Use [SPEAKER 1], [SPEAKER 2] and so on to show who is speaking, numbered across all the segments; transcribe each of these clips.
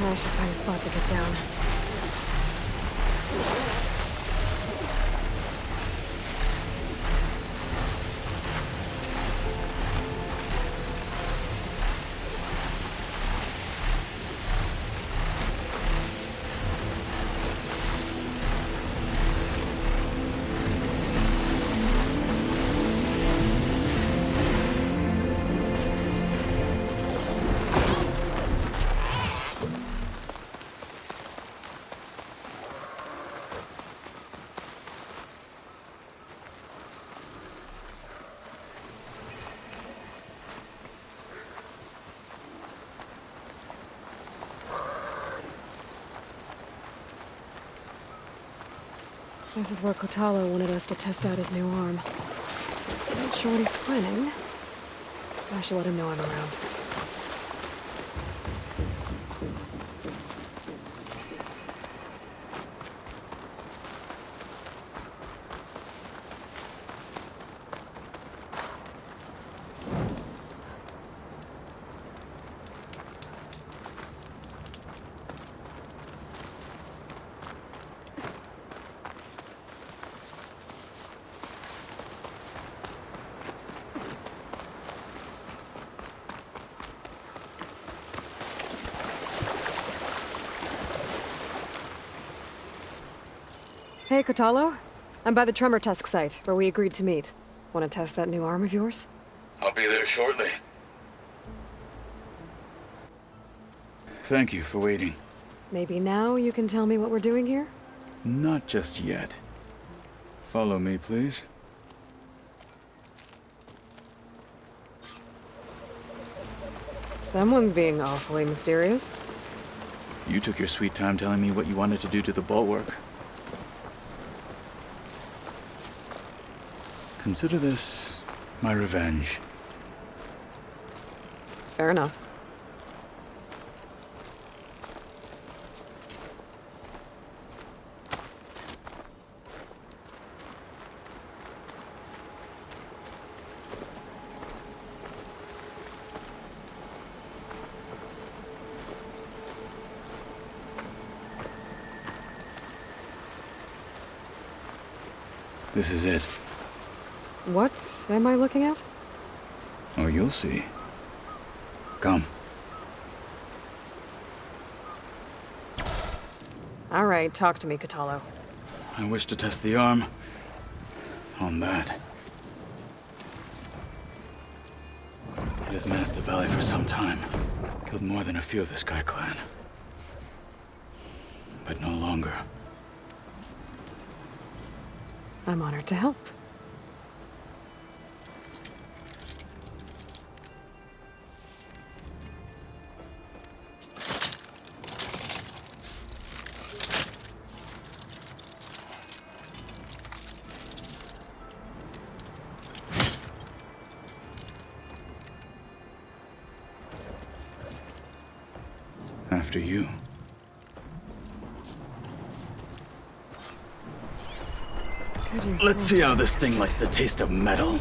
[SPEAKER 1] I should find a spot to get down. This is where Kotalo wanted us to test out his new arm. Not sure what he's planning. I should let him know I'm around. Hey, Kotalo. I'm by the Tremor Tusk site, where we agreed to meet. Want to test that new arm of yours?
[SPEAKER 2] I'll be there shortly. Thank you for waiting.
[SPEAKER 1] Maybe now you can tell me what we're doing here?
[SPEAKER 2] Not just yet. Follow me, please.
[SPEAKER 1] Someone's being awfully mysterious.
[SPEAKER 2] You took your sweet time telling me what you wanted to do to the bulwark. Consider this my revenge.
[SPEAKER 1] Fair enough.
[SPEAKER 2] This is it.
[SPEAKER 1] What am I looking at?
[SPEAKER 2] Oh, you'll see. Come.
[SPEAKER 1] All right, talk to me, Kotalo.
[SPEAKER 2] I wish to test the arm on that. It has menaced the valley for some time. Killed more than a few of the Sky Clan. But no longer.
[SPEAKER 1] I'm honored to help.
[SPEAKER 2] After you. Let's see how this thing likes the taste of metal.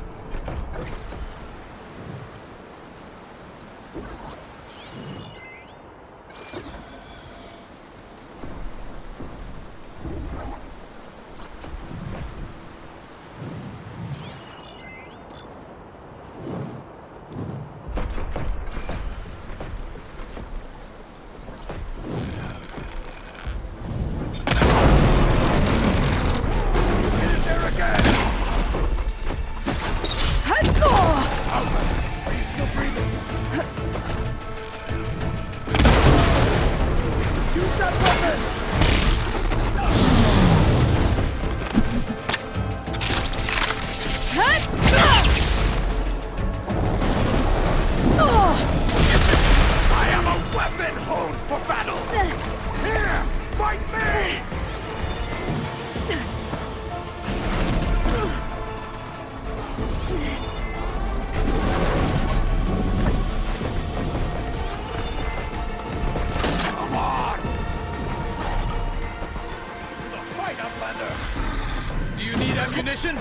[SPEAKER 3] Do you need ammunition?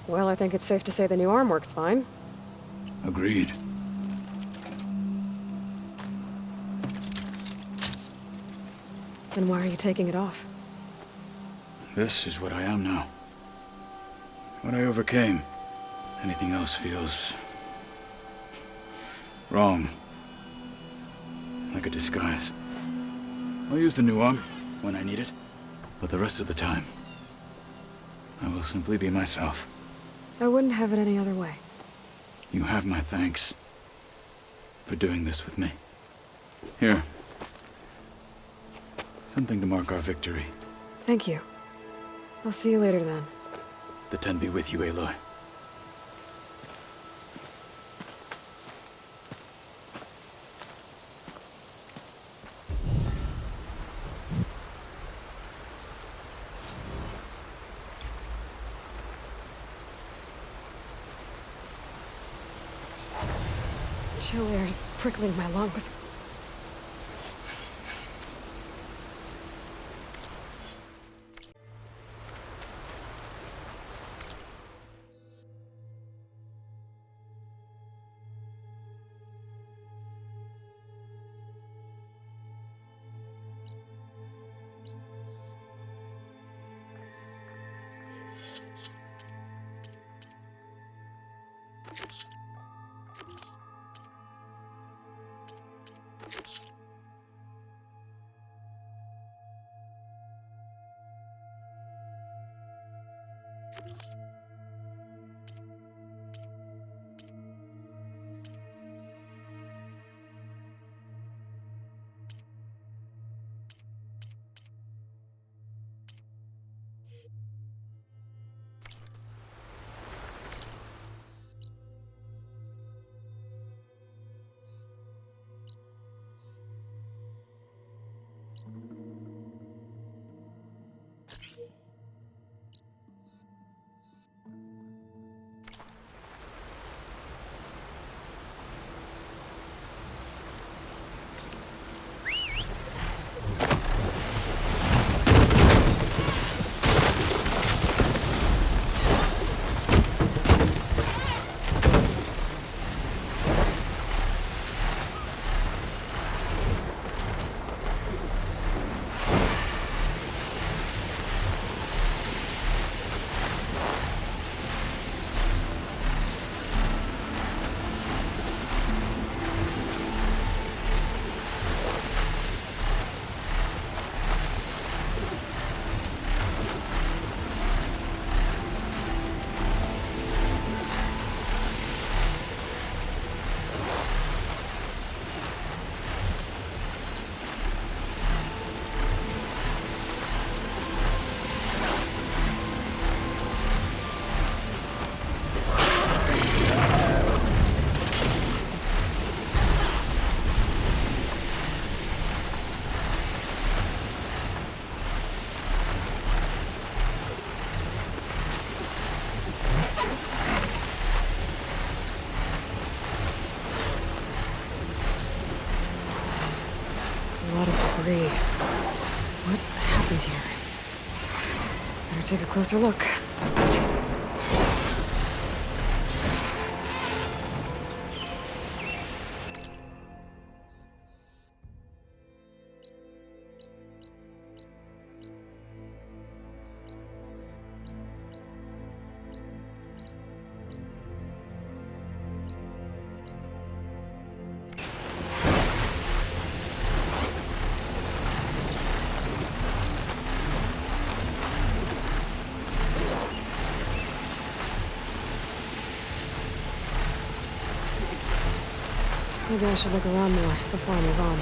[SPEAKER 1] Well, I think it's safe to say the new arm works fine.
[SPEAKER 2] Agreed.
[SPEAKER 1] Then why are you taking it off?
[SPEAKER 2] This is what I am now. What I overcame. Anything else feels... wrong. Like a disguise. I'll use the new arm when I need it, but the rest of the time, I will simply be myself.
[SPEAKER 1] I wouldn't have it any other way.
[SPEAKER 2] You have my thanks for doing this with me. Here. Something to mark our victory.
[SPEAKER 1] Thank you. I'll see you later then.
[SPEAKER 2] The Ten be with you, Aloy.
[SPEAKER 1] Chill air is prickling my lungs. Debris. What happened here? Better take a closer look. Maybe I should look around more before I move on.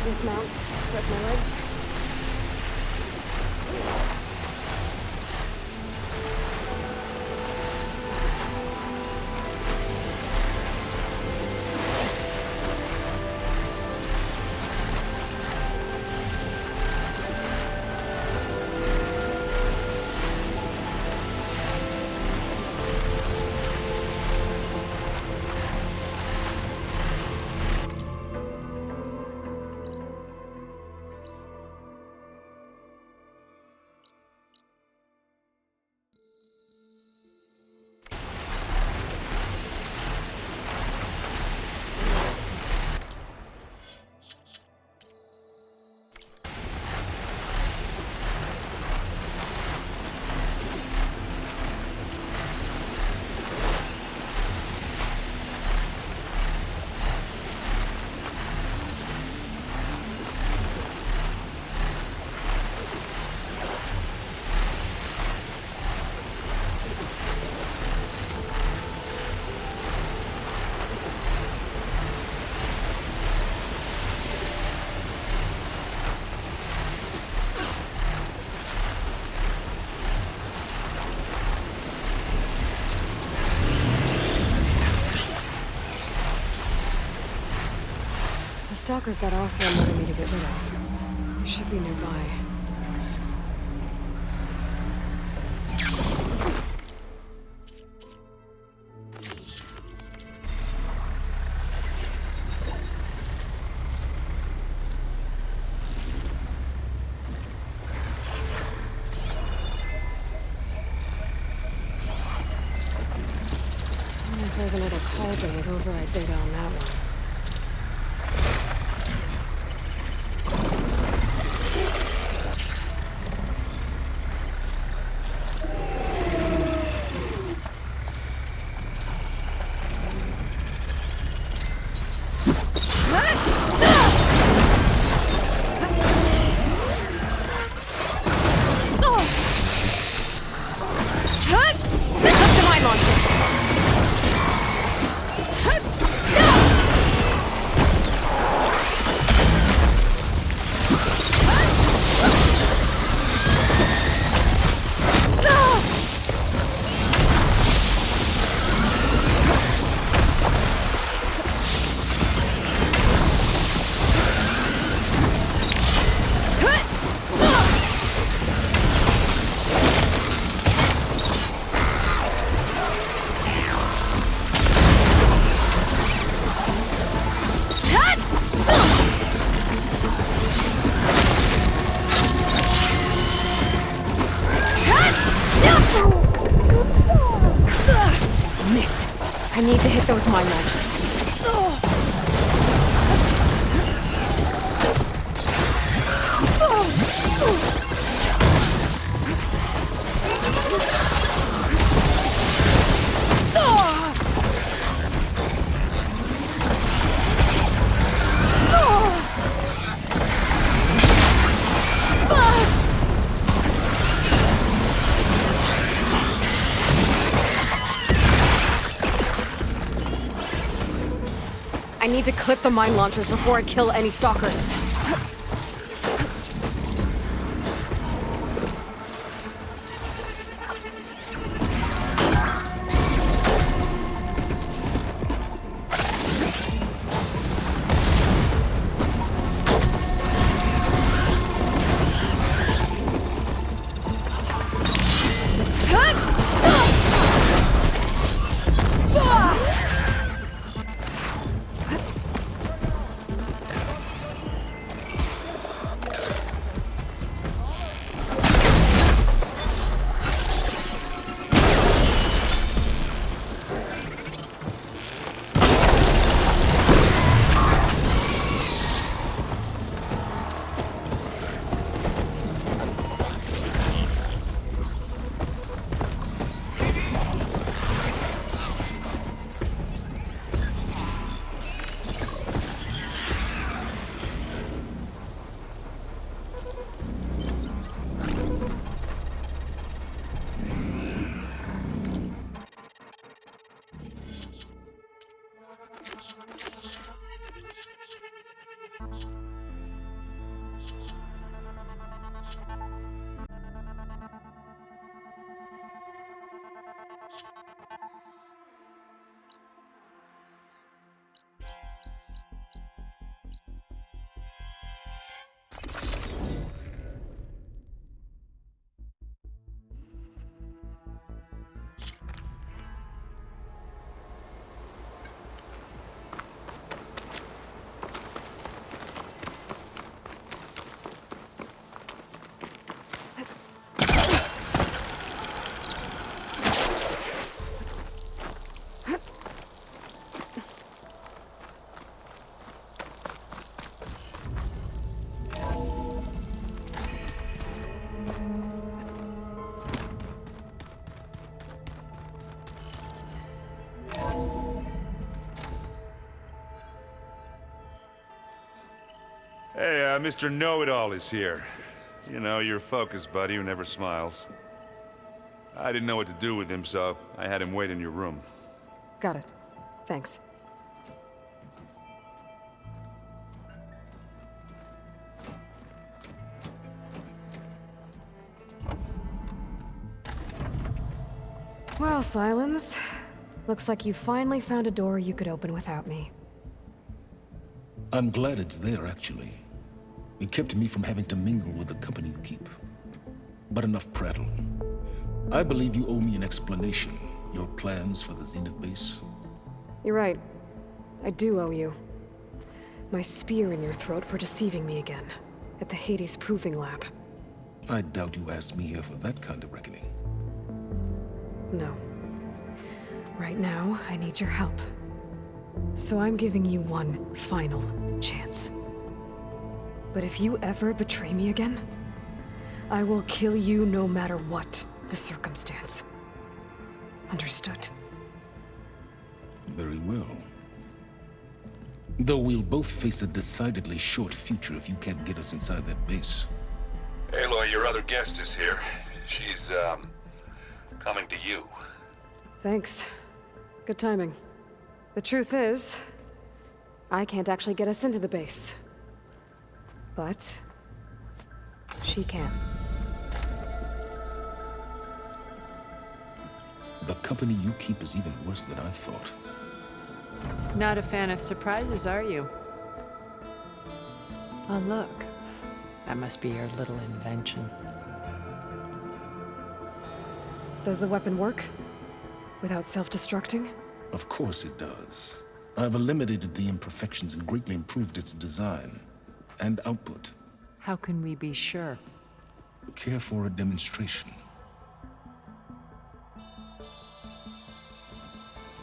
[SPEAKER 1] Dismount, stretch my legs. stalkers that also wanted me to get rid of. They should be nearby. If there's another call bag, override data on that one. Missed. I need to hit those mine launchers. I need to clip the mine launchers before I kill any stalkers.
[SPEAKER 3] Hey, Mr. Know-It-All is here. You know, your focus buddy who never smiles. I didn't know what to do with him, so I had him wait in your room.
[SPEAKER 1] Got it. Thanks. Well, Silence. Looks like you finally found a door you could open without me.
[SPEAKER 4] I'm glad it's there, actually. It kept me from having to mingle with the company you keep. But enough prattle. I believe you owe me an explanation. Your plans for the Zenith base?
[SPEAKER 1] You're right. I do owe you. My spear in your throat for deceiving me again. At the Hades Proving Lab.
[SPEAKER 4] I doubt you asked me here for that kind of reckoning.
[SPEAKER 1] No. Right now, I need your help. So I'm giving you one final chance. But if you ever betray me again, I will kill you no matter what the circumstance. Understood?
[SPEAKER 4] Very well. Though we'll both face a decidedly short future if you can't get us inside that base.
[SPEAKER 3] Aloy, your other guest is here. She's, coming to you.
[SPEAKER 1] Thanks. Good timing. The truth is, I can't actually get us into the base. But she can.
[SPEAKER 4] The company you keep is even worse than I thought.
[SPEAKER 5] Not a fan of surprises, are you? Oh, look. That must be your little invention.
[SPEAKER 1] Does the weapon work? Without self-destructing?
[SPEAKER 4] Of course it does. I've eliminated the imperfections and greatly improved its design and output.
[SPEAKER 5] How can we be sure?
[SPEAKER 4] Care for a demonstration?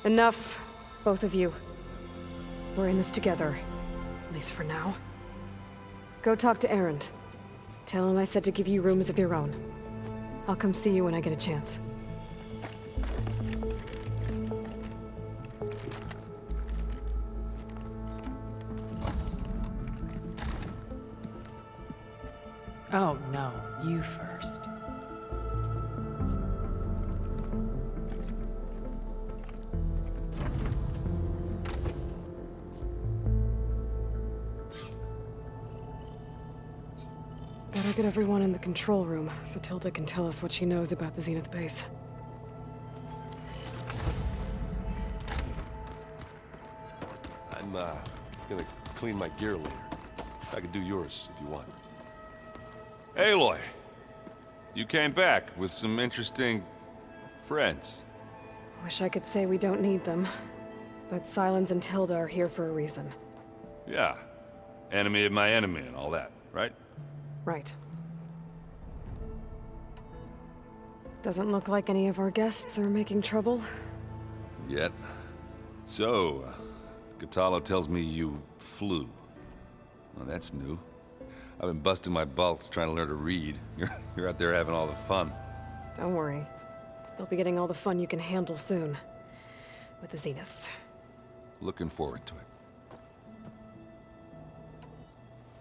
[SPEAKER 1] Enough, both of you. We're in this together, at least for now. Go talk to Erend. Tell him I said to give you rooms of your own. I'll come see you when I get a chance.
[SPEAKER 5] Oh, no. You first.
[SPEAKER 1] Better get everyone in the control room, so Tilda can tell us what she knows about the Zenith base.
[SPEAKER 6] I'm, gonna clean my gear later. I could do yours if you want.
[SPEAKER 3] Aloy! You came back with some interesting friends.
[SPEAKER 1] Wish I could say we don't need them. But Silence and Tilda are here for a reason.
[SPEAKER 3] Yeah. Enemy of my enemy and all that, right?
[SPEAKER 1] Right. Doesn't look like any of our guests are making trouble.
[SPEAKER 3] Yet. So, Katalo tells me you flew. Well, that's new. I've been busting my balls trying to learn to read. You're out there having all the fun.
[SPEAKER 1] Don't worry. You'll be getting all the fun you can handle soon. With the Zeniths.
[SPEAKER 3] Looking forward to it.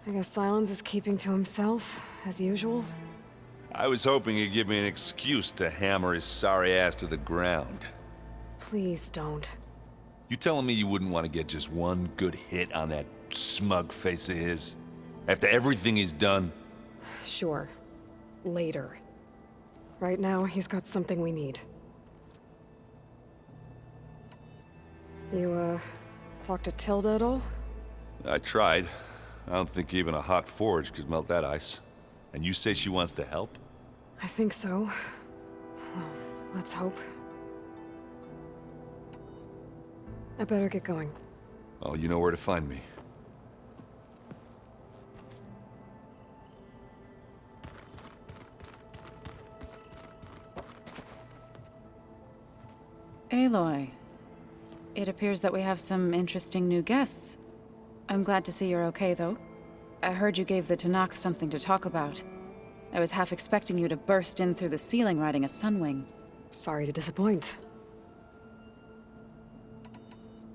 [SPEAKER 1] I guess Silence is keeping to himself, as usual.
[SPEAKER 3] I was hoping he'd give me an excuse to hammer his sorry ass to the ground.
[SPEAKER 1] Please don't.
[SPEAKER 3] You telling me you wouldn't want to get just one good hit on that smug face of his? After everything he's done?
[SPEAKER 1] Sure. Later. Right now, he's got something we need. You, talked to Tilda at all?
[SPEAKER 3] I tried. I don't think even a hot forge could melt that ice. And you say she wants to help?
[SPEAKER 1] I think so. Well, let's hope. I better get going.
[SPEAKER 3] Oh, you know where to find me.
[SPEAKER 7] Aloy, it appears that we have some interesting new guests. I'm glad to see you're okay, though. I heard you gave the Tanakh something to talk about. I was half expecting you to burst in through the ceiling riding a sunwing.
[SPEAKER 1] Sorry to disappoint.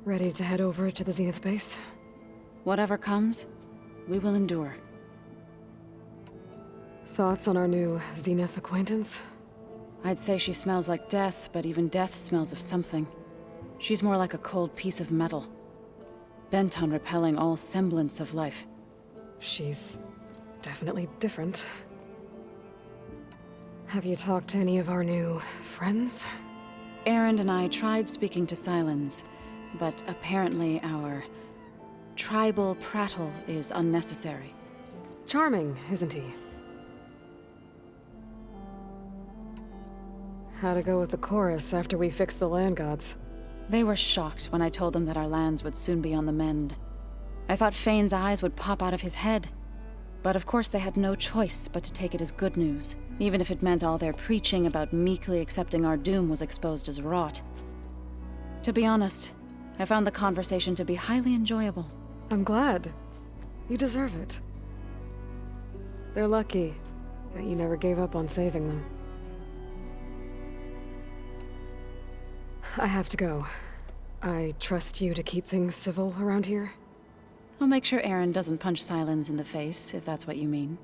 [SPEAKER 1] Ready to head over to the Zenith base?
[SPEAKER 7] Whatever comes, we will endure.
[SPEAKER 1] Thoughts on our new Zenith acquaintance?
[SPEAKER 7] I'd say she smells like death, but even death smells of something. She's more like a cold piece of metal. Bent on repelling all semblance of life.
[SPEAKER 1] She's definitely different. Have you talked to any of our new friends?
[SPEAKER 7] Erend and I tried speaking to Silence, but apparently our tribal prattle is unnecessary.
[SPEAKER 1] Charming, isn't he? How'd it go with the chorus after we fixed the land gods?
[SPEAKER 7] They were shocked when I told them that our lands would soon be on the mend. I thought Fane's eyes would pop out of his head. But of course they had no choice but to take it as good news, even if it meant all their preaching about meekly accepting our doom was exposed as rot. To be honest, I found the conversation to be highly enjoyable.
[SPEAKER 1] I'm glad. You deserve it. They're lucky that you never gave up on saving them. I have to go. I trust you to keep things civil around here.
[SPEAKER 7] I'll make sure Aaron doesn't punch Silence in the face, if that's what you mean.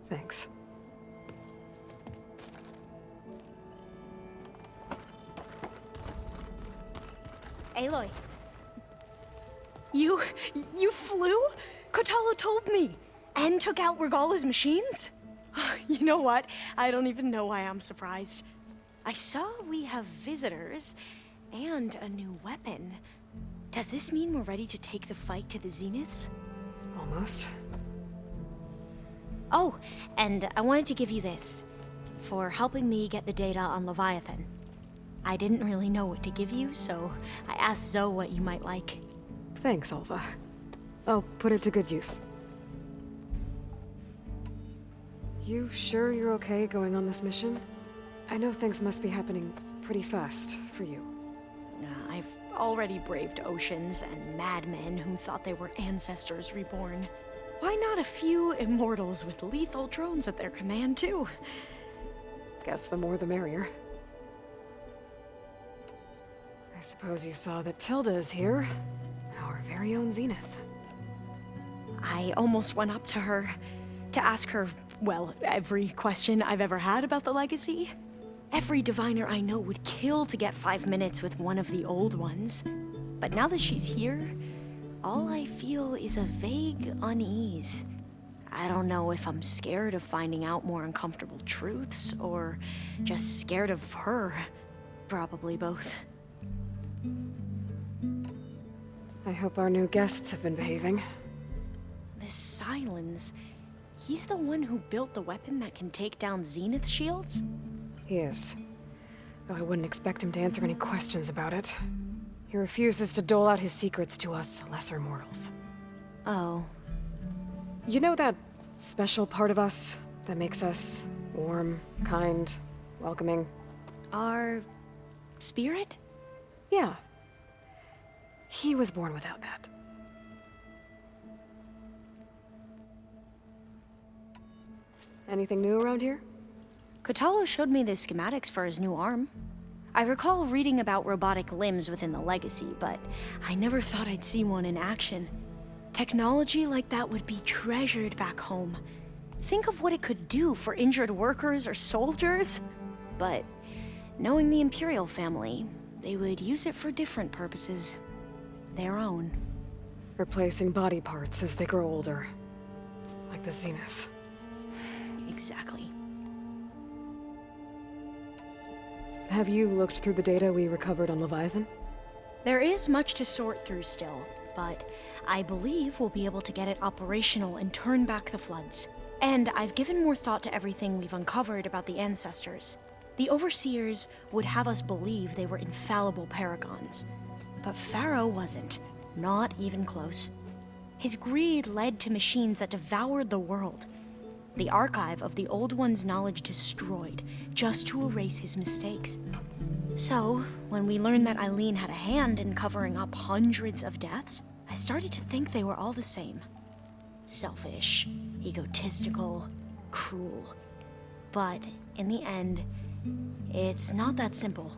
[SPEAKER 1] Thanks.
[SPEAKER 8] Aloy. You flew? Kotalo told me. And took out Regala's machines? You know what? I don't even know why I'm surprised. I saw we have visitors and a new weapon. Does this mean we're ready to take the fight to the Zeniths?
[SPEAKER 1] Almost.
[SPEAKER 8] Oh, and I wanted to give you this for helping me get the data on Leviathan. I didn't really know what to give you, so I asked Zoe what you might like.
[SPEAKER 1] Thanks, Alva. I'll put it to good use. You sure you're okay going on this mission? I know things must be happening pretty fast for you.
[SPEAKER 8] I've already braved oceans and madmen who thought they were ancestors reborn. Why not a few immortals with lethal drones at their command, too?
[SPEAKER 1] Guess the more the merrier. I suppose you saw that Tilda is here. Our very own Zenith.
[SPEAKER 8] I almost went up to her to ask her, well, every question I've ever had about the legacy. Every diviner I know would kill to get 5 minutes with one of the old ones. But now that she's here, all I feel is a vague unease. I don't know if I'm scared of finding out more uncomfortable truths, or just scared of her. Probably both.
[SPEAKER 1] I hope our new guests have been behaving.
[SPEAKER 8] This Silence, he's the one who built the weapon that can take down Zenith shields?
[SPEAKER 1] He is. Though I wouldn't expect him to answer any questions about it. He refuses to dole out his secrets to us lesser mortals.
[SPEAKER 8] Oh.
[SPEAKER 1] You know that special part of us that makes us warm, kind, welcoming?
[SPEAKER 8] Our spirit?
[SPEAKER 1] Yeah. He was born without that. Anything new around here?
[SPEAKER 8] Kotalo showed me the schematics for his new arm. I recall reading about robotic limbs within the Legacy, but I never thought I'd see one in action. Technology like that would be treasured back home. Think of what it could do for injured workers or soldiers. But knowing the Imperial family, they would use it for different purposes. Their own.
[SPEAKER 1] Replacing body parts as they grow older. Like the Zeniths.
[SPEAKER 8] Exactly.
[SPEAKER 1] Have you looked through the data we recovered on Leviathan?
[SPEAKER 8] There is much to sort through still, but I believe we'll be able to get it operational and turn back the floods. And I've given more thought to everything we've uncovered about the ancestors. The Overseers would have us believe they were infallible paragons. But Pharaoh wasn't. Not even close. His greed led to machines that devoured the world. The archive of the Old One's knowledge destroyed, just to erase his mistakes. So, when we learned that Eileen had a hand in covering up hundreds of deaths, I started to think they were all the same. Selfish, egotistical, cruel. But, in the end, it's not that simple.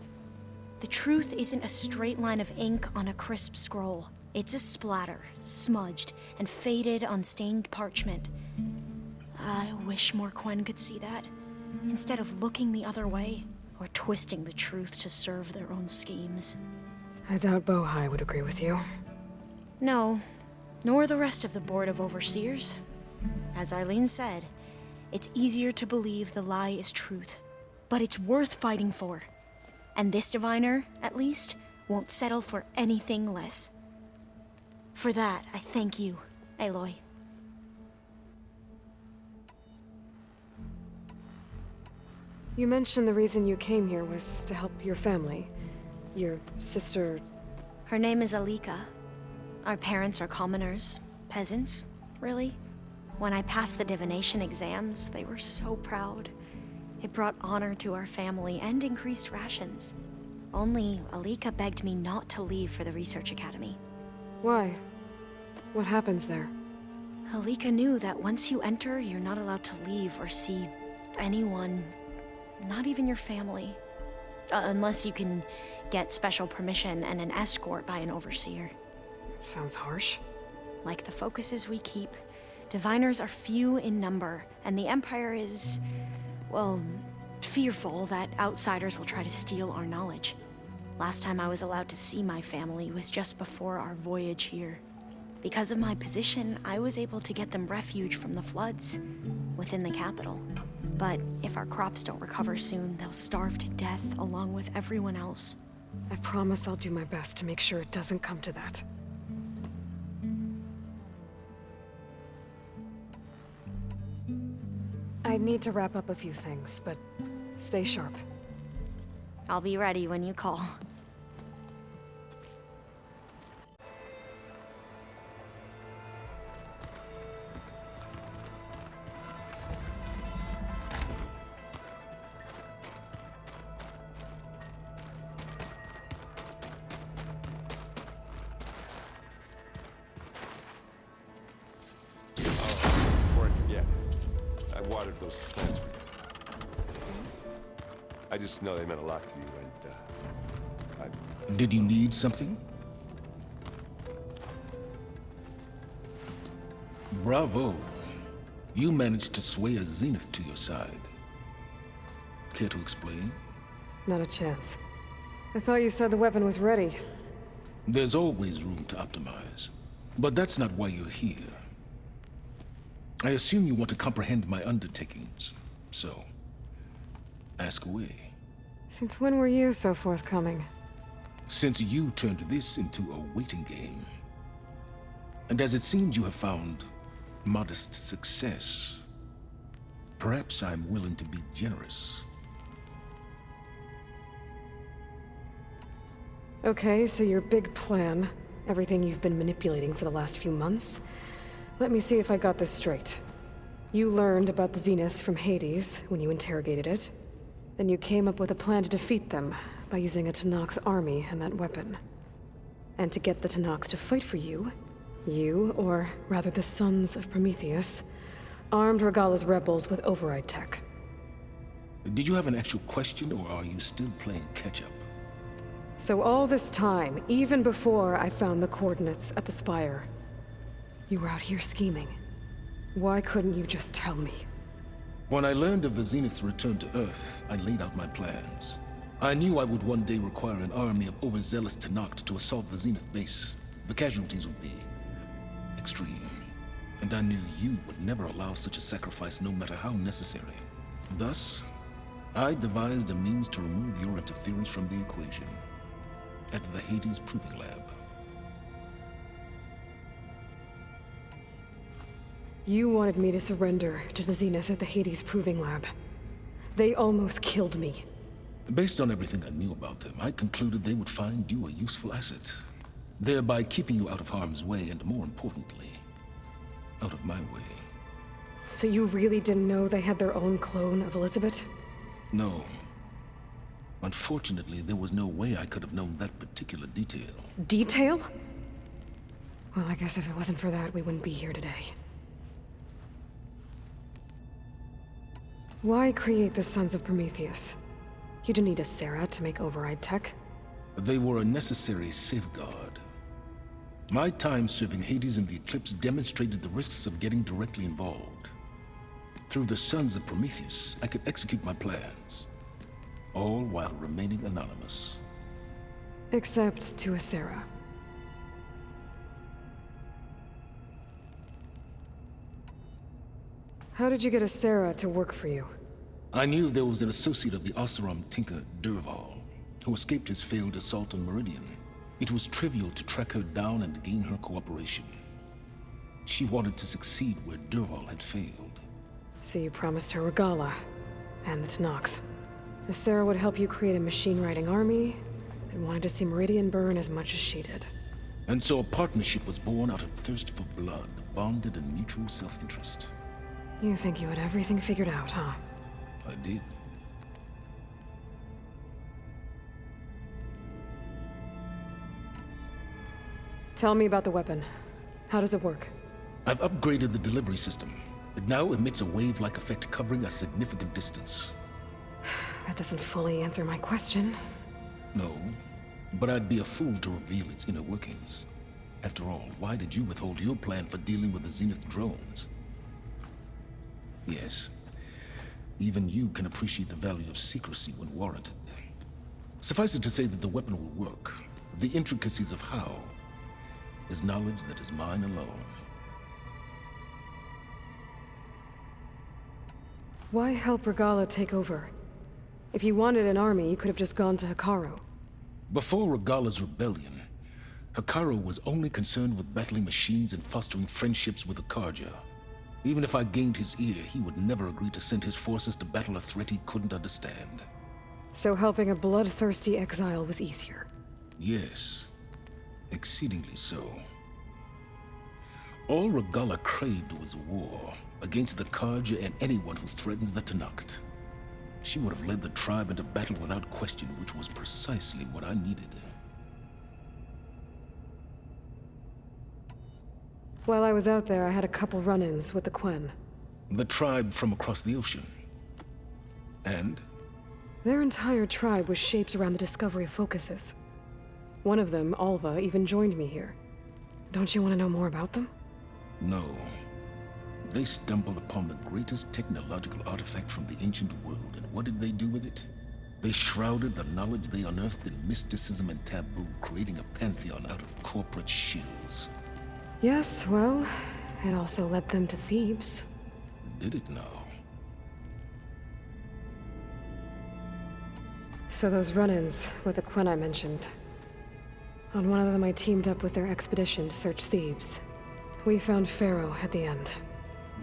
[SPEAKER 8] The truth isn't a straight line of ink on a crisp scroll. It's a splatter, smudged, and faded on stained parchment. I wish more Quen could see that, instead of looking the other way, or twisting the truth to serve their own schemes.
[SPEAKER 1] I doubt Bohai would agree with you.
[SPEAKER 8] No, nor the rest of the Board of Overseers. As Eileen said, it's easier to believe the lie is truth, but it's worth fighting for. And this diviner, at least, won't settle for anything less. For that, I thank you, Aloy.
[SPEAKER 1] You mentioned the reason you came here was to help your family. Your sister...
[SPEAKER 8] Her name is Alika. Our parents are commoners. Peasants, really. When I passed the divination exams, they were so proud. It brought honor to our family and increased rations. Only Alika begged me not to leave for the research academy.
[SPEAKER 1] Why? What happens there?
[SPEAKER 8] Alika knew that once you enter, you're not allowed to leave or see anyone, not even your family. Unless you can get special permission and an escort by an overseer.
[SPEAKER 1] It sounds harsh.
[SPEAKER 8] Like the focuses we keep, diviners are few in number, and the Empire is, well, fearful that outsiders will try to steal our knowledge. Last time I was allowed to see my family was just before our voyage here. Because of my position, I was able to get them refuge from the floods within the capital. But if our crops don't recover soon, they'll starve to death along with everyone else.
[SPEAKER 1] I promise I'll do my best to make sure it doesn't come to that. I need to wrap up a few things, but stay sharp.
[SPEAKER 8] I'll be ready when you call.
[SPEAKER 6] Before I forget, I watered those plants for you. I just know they meant a lot to you, and,
[SPEAKER 4] Did you need something? Bravo. You managed to sway a Zenith to your side. Care to explain?
[SPEAKER 1] Not a chance. I thought you said the weapon was ready.
[SPEAKER 4] There's always room to optimize. But that's not why you're here. I assume you want to comprehend my undertakings. So, ask away.
[SPEAKER 1] Since when were you so forthcoming?
[SPEAKER 4] Since you turned this into a waiting game. And as it seems you have found modest success, perhaps I'm willing to be generous.
[SPEAKER 1] Okay, so your big plan, everything you've been manipulating for the last few months. Let me see if I got this straight. You learned about the Zeniths from Hades when you interrogated it. Then you came up with a plan to defeat them by using a Tenakth army and that weapon. And to get the Tenakth to fight for you, or rather the Sons of Prometheus, armed Regala's rebels with override tech.
[SPEAKER 4] Did you have an actual question, or are you still playing catch-up?
[SPEAKER 1] So all this time, even before I found the coordinates at the Spire, you were out here scheming. Why couldn't you just tell me?
[SPEAKER 4] When I learned of the Zenith's return to Earth, I laid out my plans. I knew I would one day require an army of overzealous Tenakth to assault the Zenith base. The casualties would be extreme. And I knew you would never allow such a sacrifice, no matter how necessary. Thus, I devised a means to remove your interference from the equation at the Hades Proving Lab.
[SPEAKER 1] You wanted me to surrender to the Zeniths at the Hades Proving Lab. They almost killed me.
[SPEAKER 4] Based on everything I knew about them, I concluded they would find you a useful asset, thereby keeping you out of harm's way and, more importantly, out of my way.
[SPEAKER 1] So you really didn't know they had their own clone of Elizabeth?
[SPEAKER 4] No. Unfortunately, there was no way I could have known that particular detail.
[SPEAKER 1] Detail? Well, I guess if it wasn't for that, we wouldn't be here today. Why create the Sons of Prometheus? You didn't need a Sarah to make override tech.
[SPEAKER 4] They were a necessary safeguard. My time serving Hades in the Eclipse demonstrated the risks of getting directly involved. Through the Sons of Prometheus, I could execute my plans, all while remaining anonymous.
[SPEAKER 1] Except to a Sarah. How did you get a Sarah to work for you?
[SPEAKER 4] I knew there was an associate of the Oseram tinker, Durval, who escaped his failed assault on Meridian. It was trivial to track her down and gain her cooperation. She wanted to succeed where Durval had failed.
[SPEAKER 1] So you promised her Regala and the Tenakth. If Sarah would help you create a machine-riding army, and wanted to see Meridian burn as much as she did.
[SPEAKER 4] And so a partnership was born out of thirst for blood, bonded in mutual self-interest.
[SPEAKER 1] You think you had everything figured out, huh?
[SPEAKER 4] I did.
[SPEAKER 1] Tell me about the weapon. How does it work?
[SPEAKER 4] I've upgraded the delivery system. It now emits a wave-like effect covering a significant distance.
[SPEAKER 1] That doesn't fully answer my question.
[SPEAKER 4] No, but I'd be a fool to reveal its inner workings. After all, why did you withhold your plan for dealing with the Zenith drones? Yes, even you can appreciate the value of secrecy when warranted. Suffice it to say that the weapon will work. The intricacies of how is knowledge that is mine alone.
[SPEAKER 1] Why help Regala take over? If you wanted an army, you could have just gone to Hekarro.
[SPEAKER 4] Before Regala's rebellion, Hekarro was only concerned with battling machines and fostering friendships with the Karja. Even if I gained his ear, he would never agree to send his forces to battle a threat he couldn't understand.
[SPEAKER 1] So helping a bloodthirsty exile was easier?
[SPEAKER 4] Yes, exceedingly so. All Regala craved was war against the Karja and anyone who threatens the Tenakth. She would have led the tribe into battle without question, which was precisely what I needed.
[SPEAKER 1] While I was out there, I had a couple run-ins with the Quen.
[SPEAKER 4] The tribe from across the ocean. And?
[SPEAKER 1] Their entire tribe was shaped around the discovery of focuses. One of them, Alva, even joined me here. Don't you want to know more about them?
[SPEAKER 4] No. They stumbled upon the greatest technological artifact from the ancient world, and what did they do with it? They shrouded the knowledge they unearthed in mysticism and taboo, creating a pantheon out of corporate shills.
[SPEAKER 1] Yes, well, it also led them to Thebes.
[SPEAKER 4] Did it now?
[SPEAKER 1] So those run-ins with the Quen I mentioned. On one of them I teamed up with their expedition to search Thebes. We found Pharaoh at the end.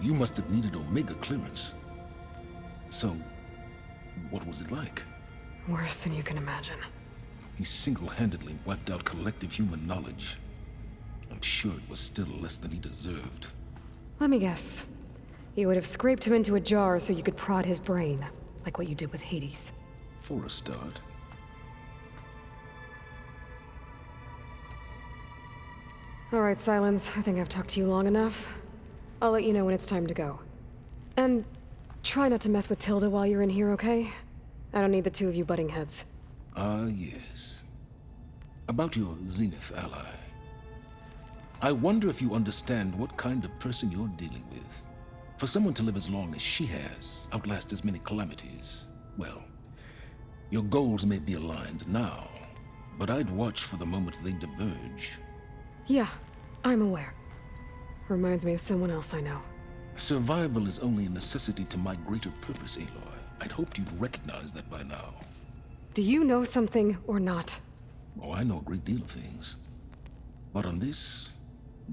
[SPEAKER 4] You must have needed Omega clearance. So, what was it like?
[SPEAKER 1] Worse than you can imagine.
[SPEAKER 4] He single-handedly wiped out collective human knowledge. I'm sure it was still less than he deserved.
[SPEAKER 1] Let me guess. You would have scraped him into a jar so you could prod his brain, like what you did with Hades.
[SPEAKER 4] For a start.
[SPEAKER 1] All right, Silence. I think I've talked to you long enough. I'll let you know when it's time to go. And try not to mess with Tilda while you're in here, okay? I don't need the two of you butting heads.
[SPEAKER 4] Ah, yes. About your Zenith ally. I wonder if you understand what kind of person you're dealing with. For someone to live as long as she has, outlast as many calamities, well, your goals may be aligned now, but I'd watch for the moment they diverge.
[SPEAKER 1] Yeah, I'm aware. Reminds me of someone else I know.
[SPEAKER 4] Survival is only a necessity to my greater purpose, Aloy. I'd hoped you'd recognize that by now.
[SPEAKER 1] Do you know something or not?
[SPEAKER 4] Oh, I know a great deal of things. But on this,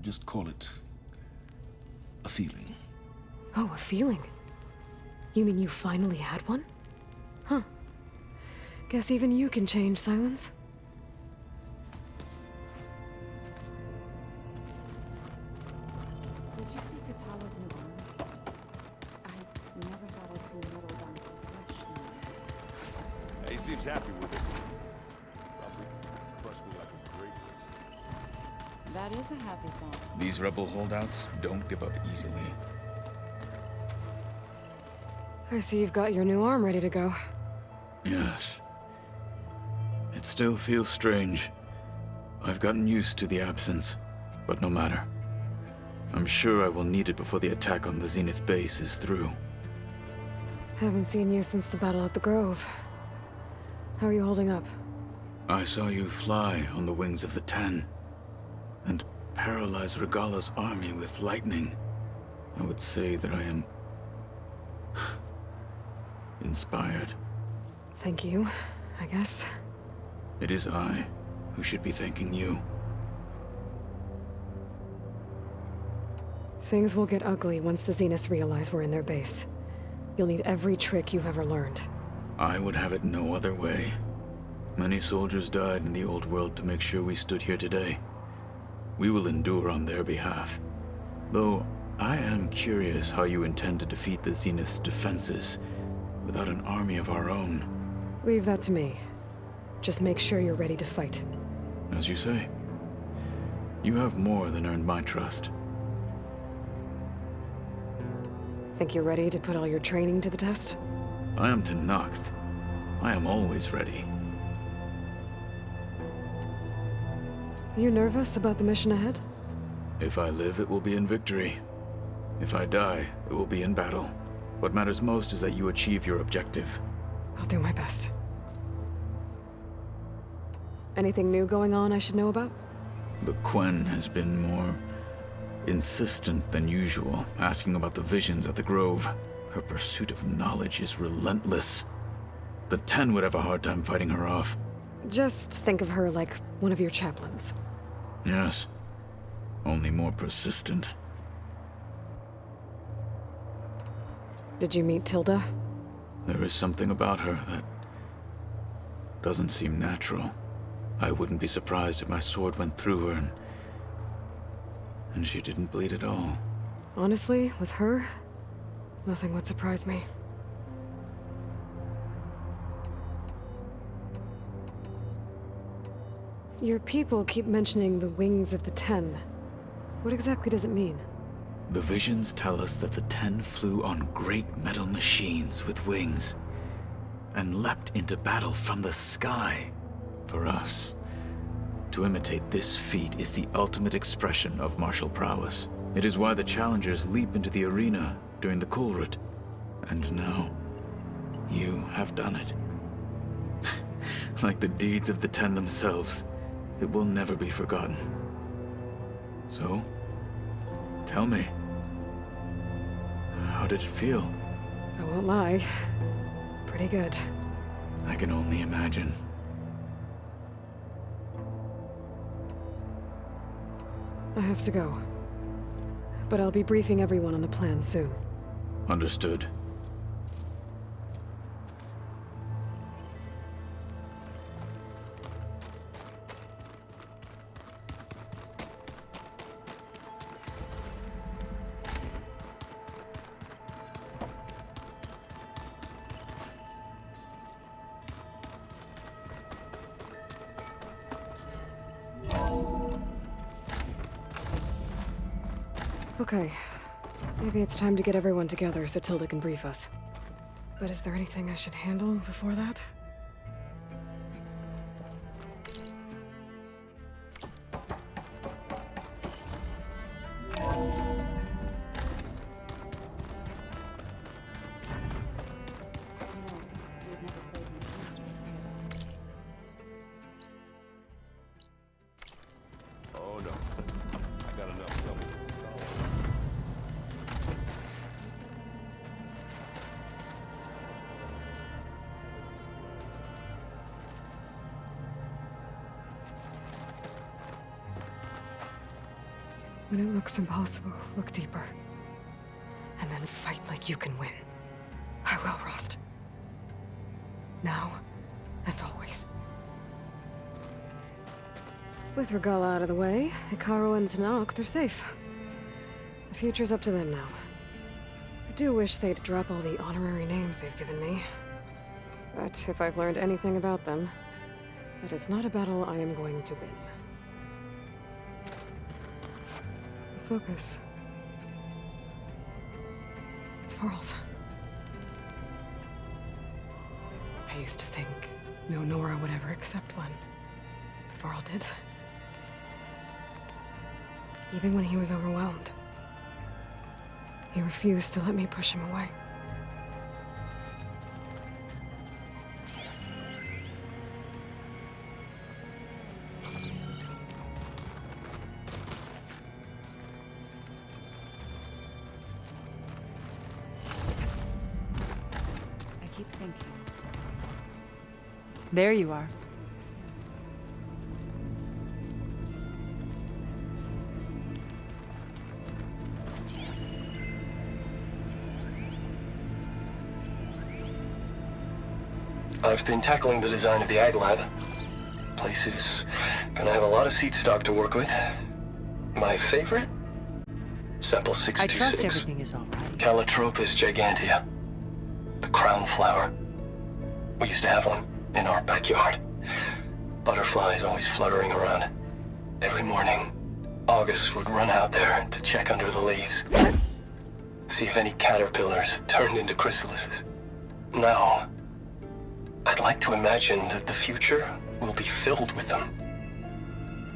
[SPEAKER 4] just call it a feeling.
[SPEAKER 1] Oh, a feeling? You mean you finally had one? Huh. Guess even you can change, Silence.
[SPEAKER 7] Did you see Katala's new armor? I never thought I'd see metal down to flesh.
[SPEAKER 6] He seems happy with it. Probably crushed me like a grapefruit.
[SPEAKER 7] That is a happy thought.
[SPEAKER 2] These rebel holdouts don't give up easily.
[SPEAKER 1] I see you've got your new arm ready to go.
[SPEAKER 2] Yes. It still feels strange. I've gotten used to the absence, but no matter. I'm sure I will need it before the attack on the Zenith base is through.
[SPEAKER 1] Haven't seen you since the battle at the Grove. How are you holding up?
[SPEAKER 2] I saw you fly on the wings of the Ten, and paralyze Regala's army with lightning. I would say that I am inspired.
[SPEAKER 1] Thank you, I guess.
[SPEAKER 2] It is I who should be thanking you.
[SPEAKER 1] Things will get ugly once the Zeniths realize we're in their base. You'll need every trick you've ever learned.
[SPEAKER 2] I would have it no other way. Many soldiers died in the old world to make sure we stood here today. We will endure on their behalf. Though, I am curious how you intend to defeat the Zenith's defenses without an army of our own.
[SPEAKER 1] Leave that to me. Just make sure you're ready to fight.
[SPEAKER 2] As you say. You have more than earned my trust.
[SPEAKER 1] Think you're ready to put all your training to the test?
[SPEAKER 2] I am Tenakth. I am always ready.
[SPEAKER 1] You nervous about the mission ahead?
[SPEAKER 2] If I live, it will be in victory. If I die, it will be in battle. What matters most is that you achieve your objective.
[SPEAKER 1] I'll do my best. Anything new going on I should know about?
[SPEAKER 2] The Quen has been more insistent than usual, asking about the visions at the Grove. Her pursuit of knowledge is relentless. The Ten would have a hard time fighting her off.
[SPEAKER 1] Just think of her like one of your chaplains.
[SPEAKER 2] Yes. Only more persistent.
[SPEAKER 1] Did you meet Tilda?
[SPEAKER 2] There is something about her that doesn't seem natural. I wouldn't be surprised if my sword went through her and she didn't bleed at all.
[SPEAKER 1] Honestly, with her, nothing would surprise me. Your people keep mentioning the wings of the Ten. What exactly does it mean?
[SPEAKER 2] The visions tell us that the Ten flew on great metal machines with wings and leapt into battle from the sky. For us, to imitate this feat is the ultimate expression of martial prowess. It is why the challengers leap into the arena during the Kulrut. And now, you have done it. Like the deeds of the Ten themselves, it will never be forgotten. So, tell me, how did it feel?
[SPEAKER 1] I won't lie. Pretty good.
[SPEAKER 2] I can only imagine.
[SPEAKER 1] I have to go. But I'll be briefing everyone on the plan soon.
[SPEAKER 2] Understood.
[SPEAKER 1] Okay. Maybe it's time to get everyone together so Tilda can brief us. But is there anything I should handle before that?
[SPEAKER 6] Oh no. I got enough trouble.
[SPEAKER 1] When it looks impossible, look deeper. And then fight like you can win. I will, Rost. Now and always. With Regala out of the way, Ikaru and Tenakth, they're safe. The future's up to them now. I do wish they'd drop all the honorary names they've given me. But if I've learned anything about them, that is not a battle I am going to win. Focus. It's Varl's. I used to think no Nora would ever accept one. But Varl did. Even when he was overwhelmed. He refused to let me push him away.
[SPEAKER 7] I keep thinking.
[SPEAKER 5] There you are.
[SPEAKER 9] I've been tackling the design of the Ag Lab. Place is gonna have a lot of seed stock to work with. My favorite? Sample
[SPEAKER 5] I
[SPEAKER 9] 626.
[SPEAKER 5] trust everything is all right.
[SPEAKER 9] Calotropis gigantea. The crown flower. We used to have one in our backyard. Butterflies always fluttering around. Every morning, August would run out there to check under the leaves. See if any caterpillars turned into chrysalises. Now, I'd like to imagine that the future will be filled with them.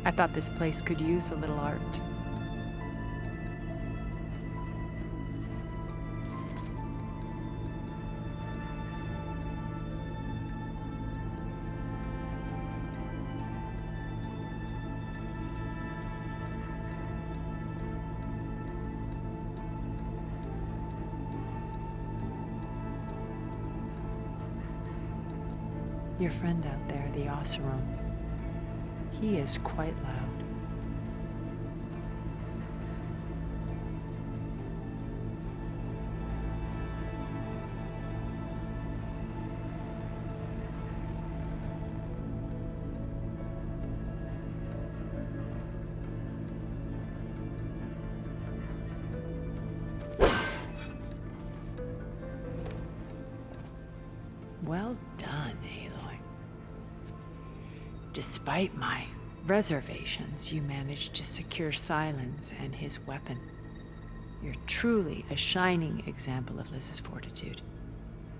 [SPEAKER 5] I thought this place could use a little art. Your friend out there, the Oseram, he is quite loud. Well done, Aloy. Despite my reservations, you managed to secure Silence and his weapon. You're truly a shining example of Liz's fortitude.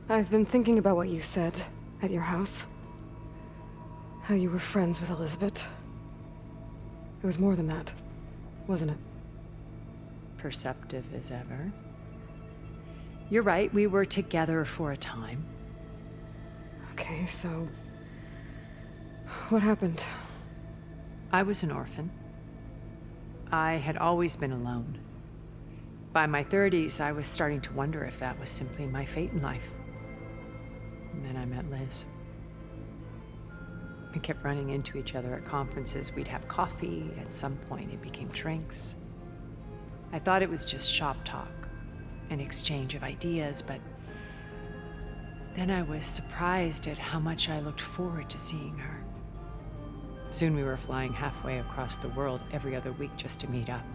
[SPEAKER 1] I've been thinking about what you said at your house. How you were friends with Elizabeth. It was more than that, wasn't it?
[SPEAKER 5] Perceptive as ever. You're right, we were together for a time.
[SPEAKER 1] Okay, so... what happened?
[SPEAKER 5] I was an orphan. I had always been alone. By my 30s, I was starting to wonder if that was simply my fate in life. And then I met Liz. We kept running into each other at conferences. We'd have coffee. At some point, it became drinks. I thought it was just shop talk, an exchange of ideas, but then I was surprised at how much I looked forward to seeing her. Soon we were flying halfway across the world every other week just to meet up.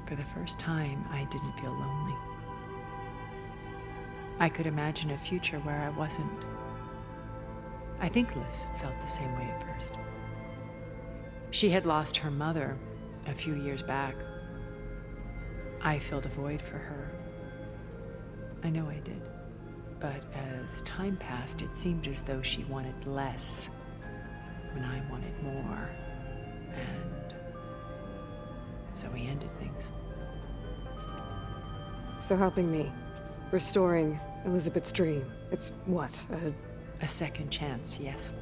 [SPEAKER 5] For the first time, I didn't feel lonely. I could imagine a future where I wasn't. I think Liz felt the same way at first. She had lost her mother a few years back. I filled a void for her. I know I did. But as time passed, it seemed as though she wanted less when I wanted more. And so we ended things.
[SPEAKER 1] So helping me, restoring Elizabeth's dream, it's what,
[SPEAKER 5] A second chance, yes.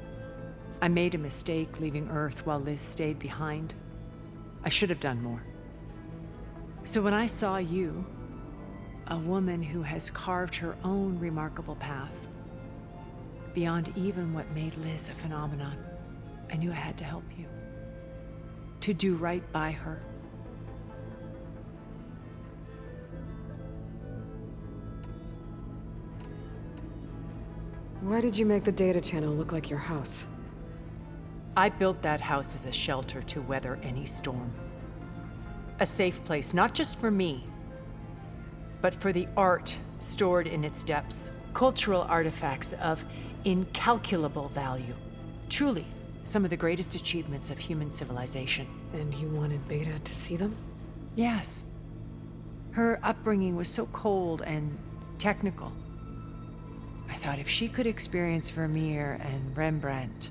[SPEAKER 5] I made a mistake leaving Earth while Liz stayed behind. I should have done more. So when I saw you, a woman who has carved her own remarkable path, beyond even what made Liz a phenomenon, I knew I had to help you. To do right by her.
[SPEAKER 1] Why did you make the data channel look like your house?
[SPEAKER 5] I built that house as a shelter to weather any storm. A safe place, not just for me, but for the art stored in its depths. Cultural artifacts of incalculable value. Truly, some of the greatest achievements of human civilization.
[SPEAKER 1] And you wanted Beta to see them?
[SPEAKER 5] Yes. Her upbringing was so cold and technical. I thought if she could experience Vermeer and Rembrandt,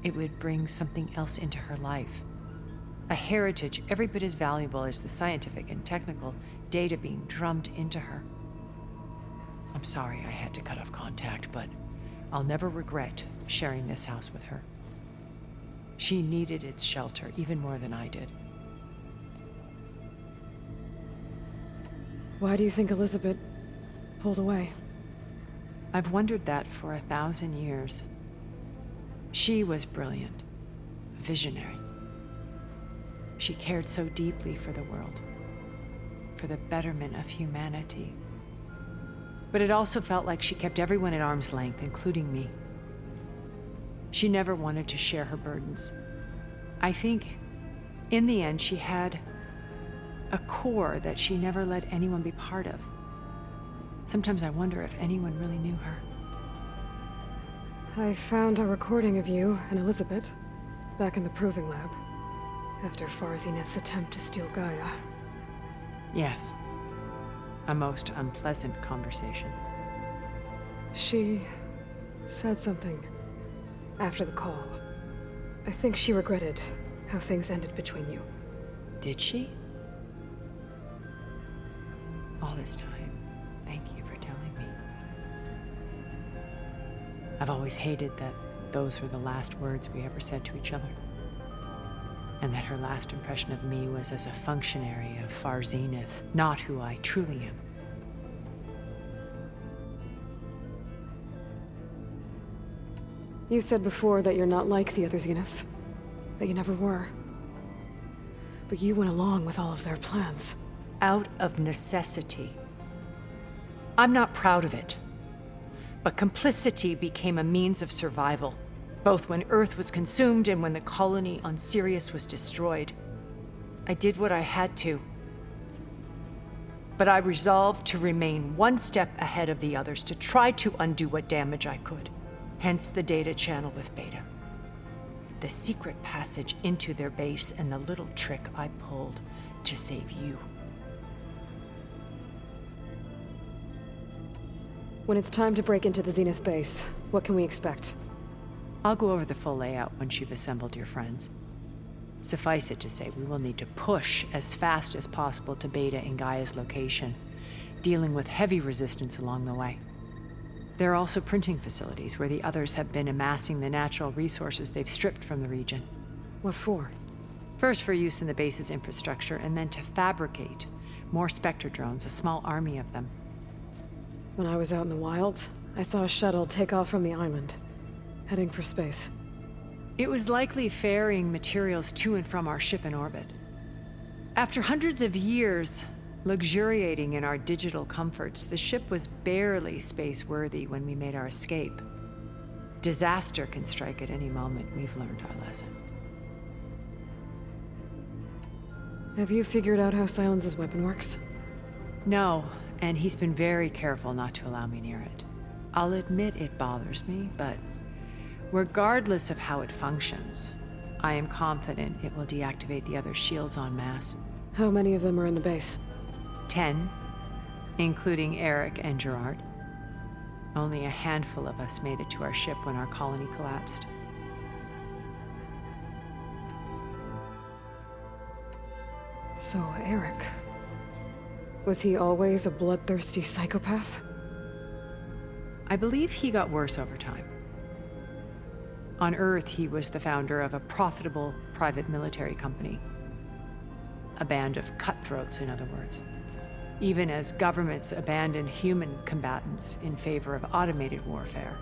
[SPEAKER 5] it would bring something else into her life. A heritage every bit as valuable as the scientific and technical data being drummed into her. I'm sorry I had to cut off contact, but I'll never regret sharing this house with her. She needed its shelter even more than I did.
[SPEAKER 1] Why do you think Elizabeth pulled away?
[SPEAKER 5] I've wondered that for 1,000 years. She was brilliant, visionary. She cared so deeply for the world, for the betterment of humanity. But it also felt like she kept everyone at arm's length, including me. She never wanted to share her burdens. I think, in the end, she had a core that she never let anyone be part of. Sometimes I wonder if anyone really knew her.
[SPEAKER 1] I found a recording of you and Elizabeth back in the proving lab after Farzineth's attempt to steal Gaia.
[SPEAKER 5] Yes. A most unpleasant conversation.
[SPEAKER 1] She said something after the call. I think she regretted how things ended between you.
[SPEAKER 5] Did she? All this time, thank you for telling me. I've always hated that those were the last words we ever said to each other. And that her last impression of me was as a functionary of Far Zenith, not who I truly am.
[SPEAKER 1] You said before that you're not like the other Zeniths. That you never were. But you went along with all of their plans.
[SPEAKER 5] Out of necessity. I'm not proud of it. But complicity became a means of survival, both when Earth was consumed and when the colony on Sirius was destroyed. I did what I had to. But I resolved to remain one step ahead of the others, to try to undo what damage I could. Hence the data channel with Beta. The secret passage into their base and the little trick I pulled to save you.
[SPEAKER 1] When it's time to break into the Zenith base, what can we expect?
[SPEAKER 5] I'll go over the full layout once you've assembled your friends. Suffice it to say, we will need to push as fast as possible to Beta and Gaia's location, dealing with heavy resistance along the way. There are also printing facilities where the others have been amassing the natural resources they've stripped from the region.
[SPEAKER 1] What for?
[SPEAKER 5] First for use in the base's infrastructure, and then to fabricate more Spectre drones, a small army of them.
[SPEAKER 1] When I was out in the wilds, I saw a shuttle take off from the island, heading for space.
[SPEAKER 5] It was likely ferrying materials to and from our ship in orbit. After hundreds of years luxuriating in our digital comforts, the ship was barely space-worthy when we made our escape. Disaster can strike at any moment. We've learned our lesson.
[SPEAKER 1] Have you figured out how Silence's weapon works?
[SPEAKER 5] No, and he's been very careful not to allow me near it. I'll admit it bothers me, but regardless of how it functions, I am confident it will deactivate the other shields en masse.
[SPEAKER 1] How many of them are in the base?
[SPEAKER 5] 10, including Eric and Gerard. Only a handful of us made it to our ship when our colony collapsed.
[SPEAKER 1] So, Eric. Was he always a bloodthirsty psychopath?
[SPEAKER 5] I believe he got worse over time. On Earth, he was the founder of a profitable private military company. A band of cutthroats, in other words. Even as governments abandoned human combatants in favor of automated warfare.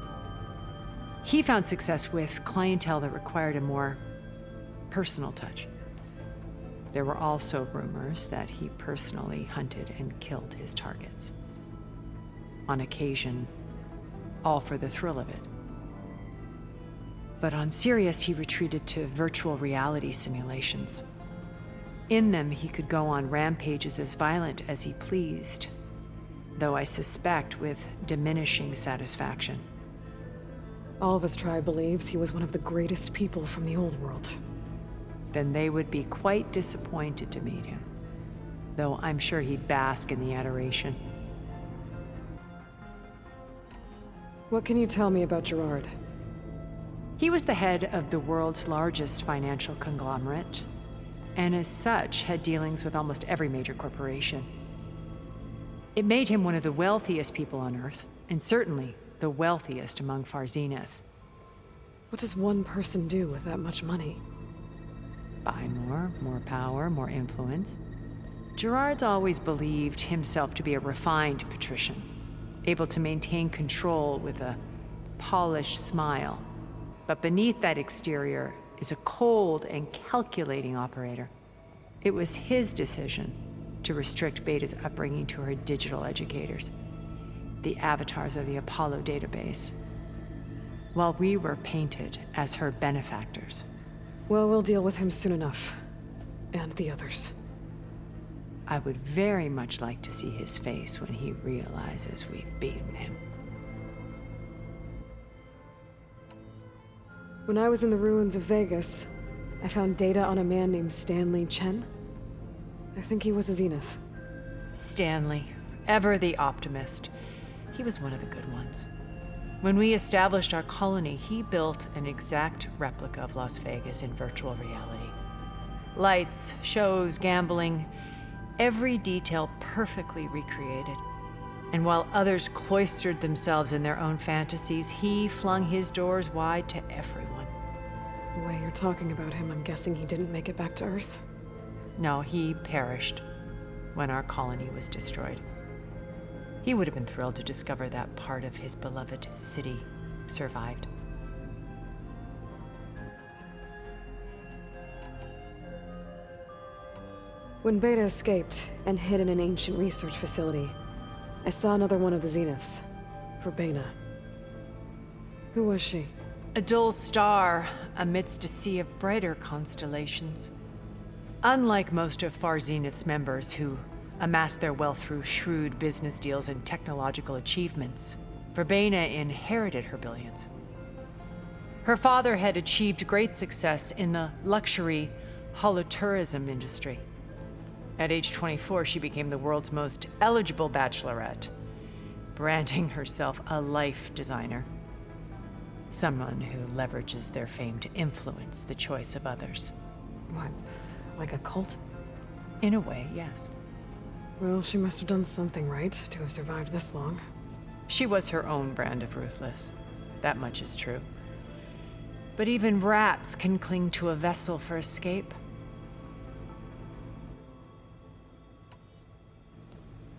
[SPEAKER 5] He found success with clientele that required a more personal touch. There were also rumors that he personally hunted and killed his targets. On occasion, all for the thrill of it. But on Sirius, he retreated to virtual reality simulations. In them, he could go on rampages as violent as he pleased, though I suspect with diminishing satisfaction.
[SPEAKER 1] All of his tribe believes he was one of the greatest people from the old world.
[SPEAKER 5] Then they would be quite disappointed to meet him, though I'm sure he'd bask in the adoration.
[SPEAKER 1] What can you tell me about Gerard?
[SPEAKER 5] He was the head of the world's largest financial conglomerate, and as such had dealings with almost every major corporation. It made him one of the wealthiest people on Earth, and certainly the wealthiest among Far Zenith.
[SPEAKER 1] What does one person do with that much money?
[SPEAKER 5] Buy more power, more influence. Gerard's always believed himself to be a refined patrician, able to maintain control with a polished smile. But beneath that exterior is a cold and calculating operator. It was his decision to restrict Beta's upbringing to her digital educators. the avatars of the Apollo database, while we were painted as her benefactors.
[SPEAKER 1] Well, we'll deal with him soon enough. And the others.
[SPEAKER 5] I would very much like to see his face when he realizes we've beaten him.
[SPEAKER 1] When I was in the ruins of Vegas, I found data on a man named Stanley Chen. I think he was a Zenith.
[SPEAKER 5] Stanley, ever the optimist. He was one of the good ones. When we established our colony, he built an exact replica of Las Vegas in virtual reality. Lights, shows, gambling, every detail perfectly recreated. And while others cloistered themselves in their own fantasies, he flung his doors wide to everyone.
[SPEAKER 1] The way you're talking about him, I'm guessing he didn't make it back to Earth?
[SPEAKER 5] No, he perished when our colony was destroyed. He would have been thrilled to discover that part of his beloved city survived.
[SPEAKER 1] When Beta escaped and hid in an ancient research facility, I saw another one of the Zeniths, Verbena. Who was she?
[SPEAKER 5] A dull star amidst a sea of brighter constellations. Unlike most of Far Zenith's members who amassed their wealth through shrewd business deals and technological achievements, Verbena inherited her billions. Her father had achieved great success in the luxury holotourism industry. At age 24, she became the world's most eligible bachelorette, branding herself a life designer. Someone who leverages their fame to influence the choice of others.
[SPEAKER 1] What, like a cult?
[SPEAKER 5] In a way, yes.
[SPEAKER 1] Well, she must have done something right to have survived this long.
[SPEAKER 5] She was her own brand of ruthless. That much is true. But even rats can cling to a vessel for escape.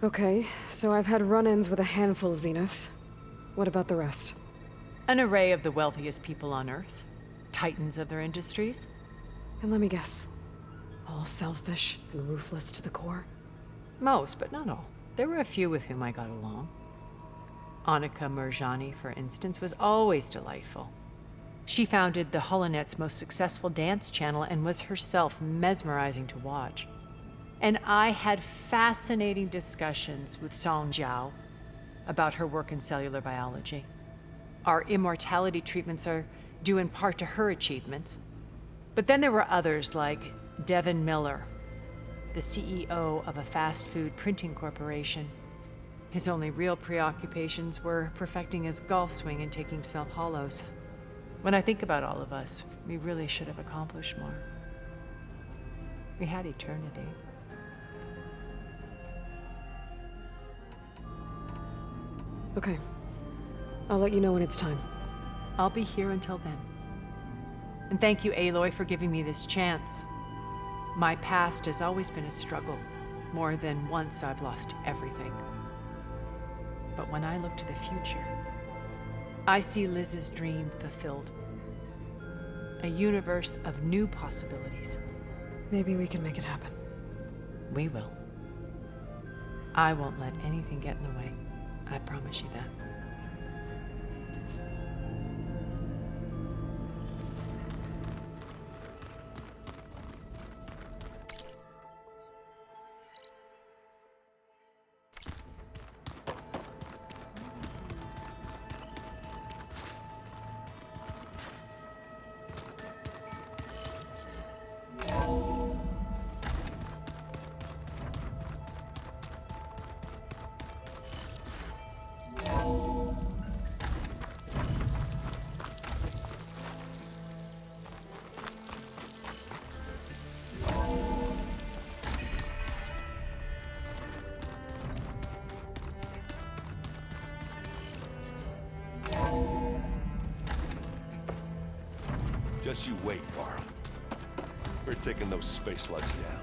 [SPEAKER 1] Okay, so I've had run-ins with a handful of Zeniths. What about the rest?
[SPEAKER 5] An array of the wealthiest people on Earth. Titans of their industries.
[SPEAKER 1] And let me guess. All selfish and ruthless to the core?
[SPEAKER 5] Most, but not all. There were a few with whom I got along. Annika Murjani, for instance, was always delightful. She founded the Holonet's most successful dance channel and was herself mesmerizing to watch. And I had fascinating discussions with Song Jiao about her work in cellular biology. Our immortality treatments are due in part to her achievements. But then there were others like Devin Miller, the CEO of a fast food printing corporation. His only real preoccupations were perfecting his golf swing and taking self-hollows. When I think about all of us, we really should have accomplished more. We had eternity.
[SPEAKER 1] Okay. I'll let you know when it's time.
[SPEAKER 5] I'll be here until then. And thank you, Aloy, for giving me this chance. My past has always been a struggle. More than once I've lost everything. But when I look to the future, I see Liz's dream fulfilled. A universe of new possibilities.
[SPEAKER 1] Maybe we can make it happen.
[SPEAKER 5] We will. I won't let anything get in the way. I promise you that.
[SPEAKER 6] Just you wait, Varl. We're taking those space slugs down.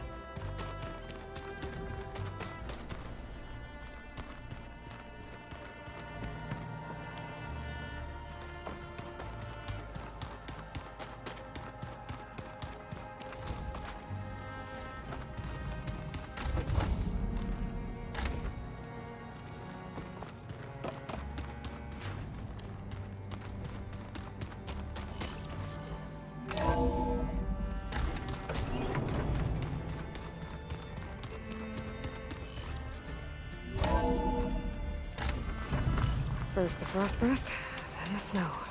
[SPEAKER 1] First the frost breath, then the snow.